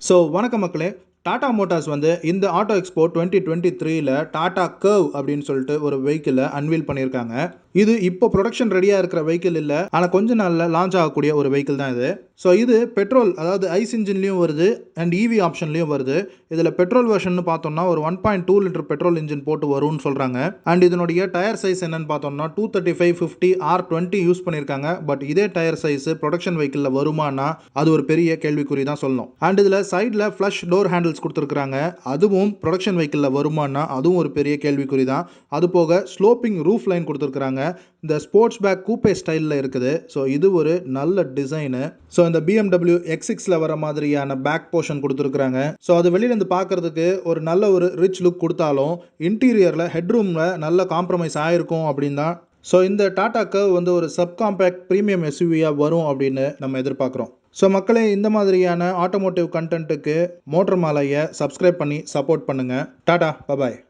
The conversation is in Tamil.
ஸோ வணக்கம் மக்களே. டாடா மோட்டார்ஸ் வந்து இந்த ஆட்டோ எக்ஸ்போ 2023ல டாடா கர்வ் அப்படின்னு சொல்லிட்டு ஒரு வெஹிக்கிளை அன்வீல் பண்ணியிருக்காங்க. இது இப்போ ப்ரொடக்ஷன் ரெடியாக இருக்கிற வெஹிக்கிள் இல்லை, ஆனால் கொஞ்ச நாளில் லான்ச் ஆகக்கூடிய ஒரு வெஹிக்கிள் தான் இது. ஸோ இது பெட்ரோல், அதாவது ஐஸ் இன்ஜின்லையும் வருது அண்ட் இவி ஆப்ஷன்லையும் வருது. இதில் பெட்ரோல் வெர்ஷன் பார்த்தோம்னா ஒரு 1.2 லிட்டர் பெட்ரோல் இன்ஜின் போட்டு வரும்னு சொல்கிறாங்க. அண்ட் இதனுடைய டயர் சைஸ் என்னன்னு பார்த்தோம்னா 235/50 R20 யூஸ் பண்ணியிருக்காங்க. பட் இதே டயர் சைஸ் ப்ரொடக்ஷன் வெஹிக்கிளில் வருமானா அது ஒரு பெரிய கேள்விக்குறி தான் சொல்லணும். அண்ட் இதில் சைடில் ஃப்ளஷ் டோர் ஹேண்டில்ஸ் கொடுத்துருக்காங்க. அதுவும் ப்ரொடக்ஷன் வெஹிக்கிளில் வருமானா அதுவும் ஒரு பெரிய கேள்விக்குறி தான். அது போக ஸ்லோப்பிங் ரூஃப் லைன் கொடுத்துருக்காங்க. இந்த ஸ்போர்ட்ஸ் பேக் கூப்பே ஸ்டைலில் இருக்குது. ஸோ இது ஒரு நல்ல டிசைனு. ஸோ இந்த BMW X6ல வர மாதிரியான பேக் போர்ஷன் கொடுத்துருக்காங்க. ஸோ அது வெளியிலேருந்து பார்க்கறதுக்கு ஒரு நல்ல ஒரு ரிச் லுக் கொடுத்தாலும் இன்டீரியரில் ஹெட்ரூமில் நல்ல காம்ப்ரமைஸ் ஆகிருக்கும் அப்படின்னு தான். ஸோ இந்த டாடா கர்வ் வந்து ஒரு சப் காம்பேக்ட் ப்ரீமியம் எஸ்யூவியாக வரும் அப்படின்னு நம்ம எதிர்பார்க்குறோம். ஸோ மக்களே, இந்த மாதிரியான ஆட்டோமோட்டிவ் கண்டென்ட்டுக்கு மோட்டர் மாலையை சப்ஸ்கிரைப் பண்ணி சப்போர்ட் பண்ணுங்கள். டாடா, பபாய்.